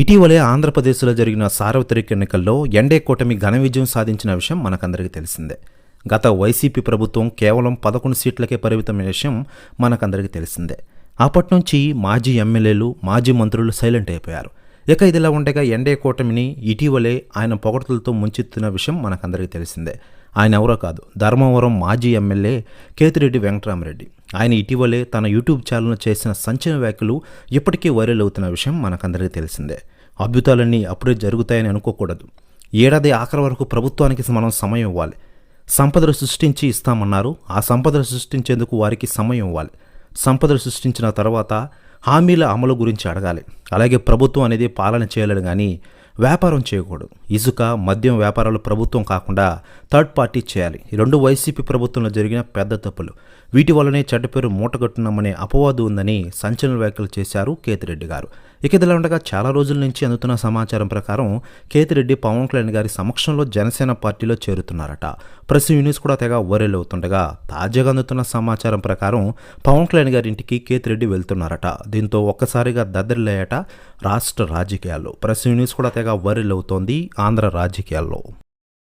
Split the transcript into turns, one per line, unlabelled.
ఇటీవలే ఆంధ్రప్రదేశ్లో జరిగిన సార్వత్రిక ఎన్నికల్లో ఎన్డీఏ కూటమి ఘన విజయం సాధించిన విషయం మనకందరికీ తెలిసిందే. గత వైసీపీ ప్రభుత్వం కేవలం 11 సీట్లకే పరిమితమైన విషయం మనకందరికీ తెలిసిందే. అప్పటి నుంచి మాజీ ఎమ్మెల్యేలు, మాజీ మంత్రులు సైలెంట్ అయిపోయారు. ఇక ఇదిలా ఉండగా ఎన్డీఏ కూటమిని ఇటీవలే ఆయన పొగడ్తలతో ముంచెత్తిన విషయం మనకందరికీ తెలిసిందే. ఆయన ఎవరో కాదు, ధర్మవరం మాజీ ఎమ్మెల్యే కేతిరెడ్డి వెంకటరామరెడ్డి. ఆయన ఇటీవలే తన యూట్యూబ్ ఛానల్లో చేసిన సంచలన వ్యాఖ్యలు ఇప్పటికీ వైరల్ అవుతున్న విషయం మనకందరికీ తెలిసిందే. అద్భుతాలన్నీ అప్పుడే జరుగుతాయని అనుకోకూడదు. ఏడాది ఆఖరి వరకు ప్రభుత్వానికి మనం సమయం ఇవ్వాలి. సంపదలు సృష్టించి ఇస్తామన్నారు. ఆ సంపదలు సృష్టించేందుకు వారికి సమయం ఇవ్వాలి. సంపదలు సృష్టించిన తర్వాత హామీల అమలు గురించి అడగాలి. అలాగే ప్రభుత్వం అనేది పాలన చేయాలని కానీ వ్యాపారం చేయకూడదు. ఇసుక, మద్యం వ్యాపారాలు ప్రభుత్వం కాకుండా థర్డ్ పార్టీ చేయాలి. ఈ రెండు వైసీపీ ప్రభుత్వంలో జరిగిన పెద్ద తప్పులు. వీటి వల్లనే చెడ్డ పేరు మూటగట్టున్నామనే అపవాదు ఉందని సంచలన వ్యాఖ్యలు చేశారు కేతిరెడ్డి గారు. ఇక ఇదిలా ఉండగా చాలా రోజుల నుంచి అందుతున్న సమాచారం ప్రకారం కేతిరెడ్డి పవన్ కళ్యాణ్ గారి సమక్షంలో జనసేన పార్టీలో చేరుతున్నారట. ప్రెస్ న్యూస్ కూడా తెగ వైరల్ అవుతుండగా తాజాగా అందుతున్న సమాచారం ప్రకారం పవన్ కళ్యాణ్ గారి ఇంటికి కేతిరెడ్డి వెళ్తున్నారట. దీంతో ఒక్కసారిగా దద్దరిల్లాయట రాష్ట్ర రాజకీయాల్లో. ప్రెస్ న్యూస్ కూడా తెగ వైరల్ అవుతోంది ఆంధ్ర రాజకీయాల్లో.